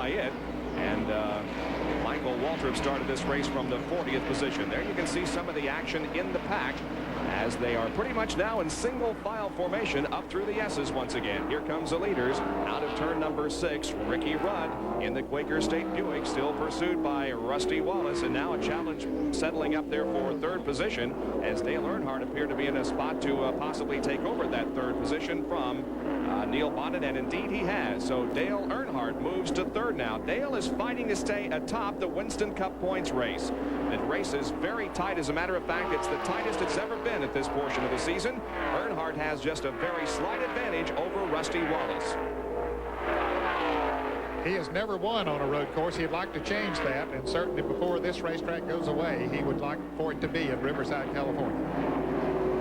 by it. And Michael Waltrip started this race from the 40th position. There you can see some of the action in the pack as they are pretty much now in single file formation up through the S's once again. Here comes the leaders out of turn number 6. Ricky Rudd in the Quaker State Buick, still pursued by Rusty Wallace, and now a challenge settling up there for 3rd position as Dale Earnhardt appeared to be in a spot to possibly take over that 3rd position from Neil Bonnet, and indeed he has. So Dale Earnhardt moves to 3rd now. Dale is fighting to stay atop the Winston Cup points race. The race is very tight. As a matter of fact, it's the tightest it's ever been at this portion of the season. Earnhardt has just a very slight advantage over Rusty Wallace. He has never won on a road course. He'd like to change that, and certainly before this racetrack goes away, he would like for it to be at Riverside, California.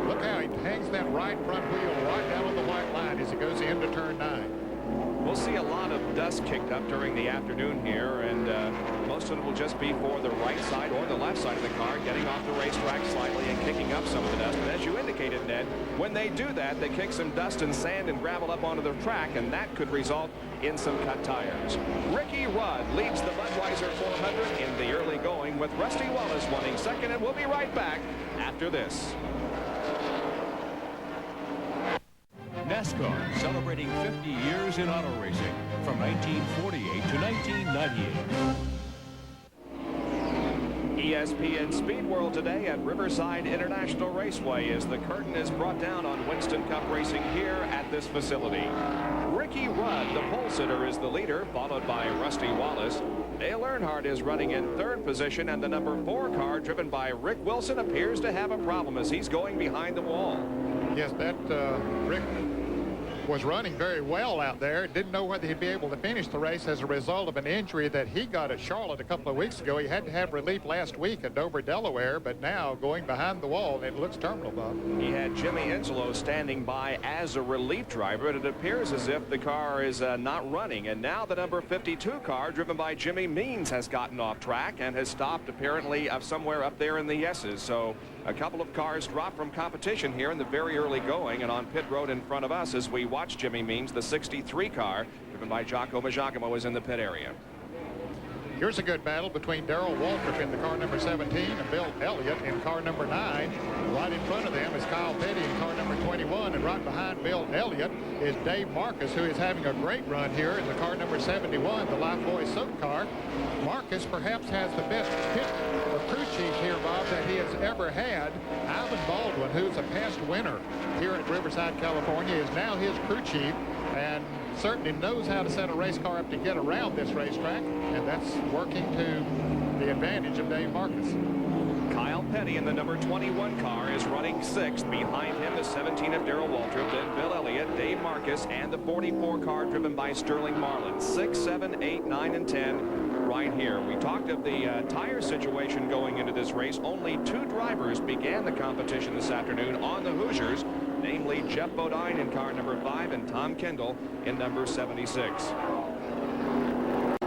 Look how he hangs that right front wheel right down on the white line as he goes into turn 9. We'll see a lot of dust kicked up during the afternoon here, and most of it will just be for the right side or the left side of the car, getting off the racetrack slightly and kicking up some of the dust. And as you indicated, Ned, when they do that, they kick some dust and sand and gravel up onto the track, and that could result in some cut tires. Ricky Rudd leads the Budweiser 400 in the early going, with Rusty Wallace running second, and we'll be right back after this. NASCAR celebrating 50 years in auto racing from 1948 to 1998. ESPN Speed World today at Riverside International Raceway as the curtain is brought down on Winston Cup racing here at this facility. Ricky Rudd, the pole sitter, is the leader, followed by Rusty Wallace. Dale Earnhardt is running in 3rd position, and the number 4 car, driven by Rick Wilson, appears to have a problem as he's going behind the wall. Yes, that Rick was running very well out there. Didn't know whether he'd be able to finish the race as a result of an injury that he got at Charlotte a couple of weeks ago. He had to have relief last week at Dover, Delaware, but now going behind the wall, it looks terminal, Bob. He had Jimmy Angelo standing by as a relief driver, but it appears as if the car is not running. And now the number 52 car, driven by Jimmy Means, has gotten off track and has stopped apparently somewhere up there in the S's. So a couple of cars dropped from competition here in the very early going, and on pit road in front of us as we watch Jimmy Means, the 63 car driven by Jocko Majagamo, is in the pit area. Here's a good battle between Darrell Waltrip in the car number 17 and Bill Elliott in car number 9. Right in front of them is Kyle Petty in car number 21, and right behind Bill Elliott is Dave Marcus, who is having a great run here in the car number 71, the Lifebuoy Soap car. Marcus perhaps has the best pit or crew chief here, Bob, that he has ever had. Alvin Baldwin, who's a past winner here at Riverside, California, is now his crew chief, and certainly knows how to set a race car up to get around this racetrack, and that's working to the advantage of Dave Marcus. Kyle Petty in the number 21 car is running 6th. Behind him, the 17 of Darrell Waltrip, then Bill Elliott, Dave Marcus, and the 44 car driven by Sterling Marlin. 6, 7, 8, 9, and 10 right here. We talked of the tire situation going into this race. Only 2 drivers began the competition this afternoon on the Hoosiers, namely Jeff Bodine in car number 5 and Tom Kendall in number 76.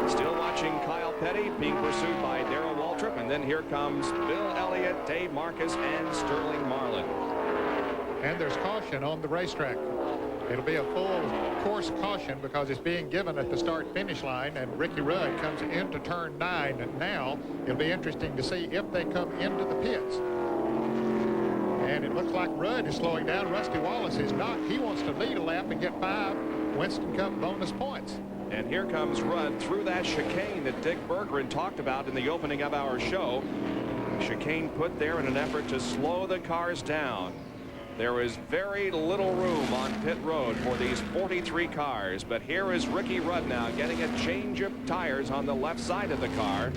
Still watching Kyle Petty being pursued by Darrell Waltrip, and then here comes Bill Elliott, Dave Marcus, and Sterling Marlin. And there's caution on the racetrack. It'll be a full course caution because it's being given at the start-finish line, and Ricky Rudd comes into turn 9. And now it'll be interesting to see if they come into the pits. And it looks like Rudd is slowing down. Rusty Wallace is not. He wants to lead a lap and get 5 Winston Cup bonus points. And here comes Rudd through that chicane that Dick Bergeron talked about in the opening of our show. Chicane put there in an effort to slow the cars down. There is very little room on pit road for these 43 cars, but here is Ricky Rudd now getting a change of tires on the left side of the car.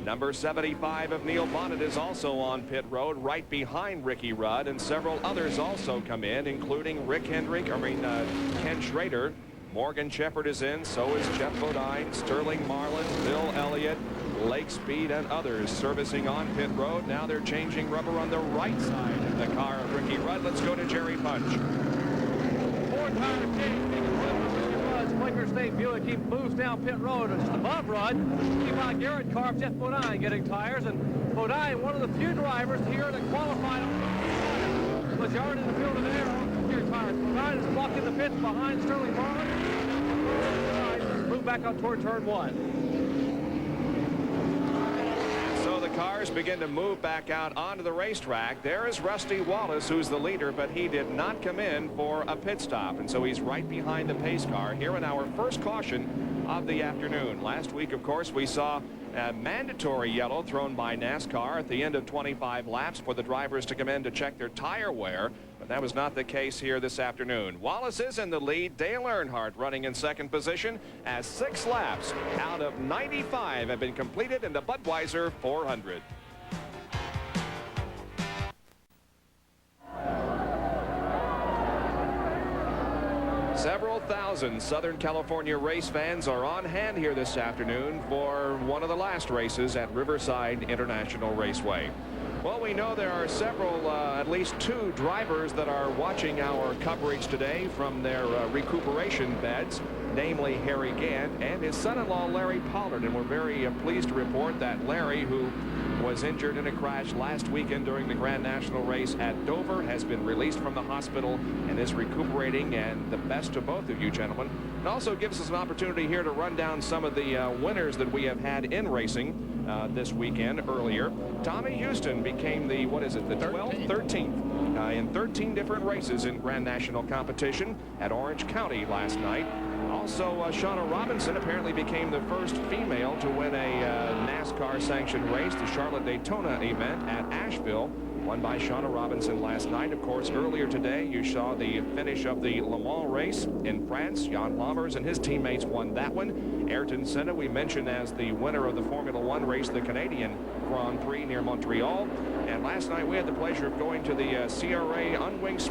Number 75 of Neil Bonnet is also on pit road right behind Ricky Rudd, and several others also come in, including Ken Schrader. Morgan Shepherd is in, so is Jeff Bodine, Sterling Marlin, Bill Elliott, Lake Speed, and others servicing on pit road. Now they're changing rubber on the right side of the car of Ricky Rudd. Let's go to Jerry Punch. 4 tire change taking place for Ricky Rudd's Quaker State Buick. He moves down pit road just above Rudd. Levi Garrett car, Jeff Bodine getting tires, and Bodine, one of the few drivers here that qualified on the majority of the field of air on computer tires. Bodine is blocking the pits behind Sterling Marlin. Moving move back out toward turn 1. So the cars begin to move back out onto the racetrack. There is Rusty Wallace, who's the leader, but he did not come in for a pit stop, and so he's right behind the pace car here in our first caution of the afternoon. Last week, of course, we saw a mandatory yellow thrown by NASCAR at the end of 25 laps for the drivers to come in to check their tire wear, but that was not the case here this afternoon. Wallace is in the lead. Dale Earnhardt running in second position as 6 laps out of 95 have been completed in the Budweiser 400. Several thousand Southern California race fans are on hand here this afternoon for one of the last races at Riverside International Raceway. Well, we know there are several, at least 2 drivers that are watching our coverage today from their recuperation beds, namely Harry Gant and his son-in-law Larry Pollard. And we're very pleased to report that Larry, who was injured in a crash last weekend during the Grand National race at Dover, has been released from the hospital and is recuperating, and the best to both of you gentlemen. It also gives us an opportunity here to run down some of the winners that we have had in racing this weekend earlier. Tommy Houston became the, what is it, the 13th in 13 different races in Grand National competition at Orange County last night. Also, Shauna Robinson apparently became the first female to win a NASCAR sanctioned race, the Charlotte Daytona event at Asheville, won by Shauna Robinson last night. Of course, earlier today you saw the finish of the Le Mans race in France. Jan Lammers and his teammates won that one. Ayrton Senna we mentioned as the winner of the Formula One race, the Canadian Grand Prix near Montreal. And last night we had the pleasure of going to the CRA Unwinged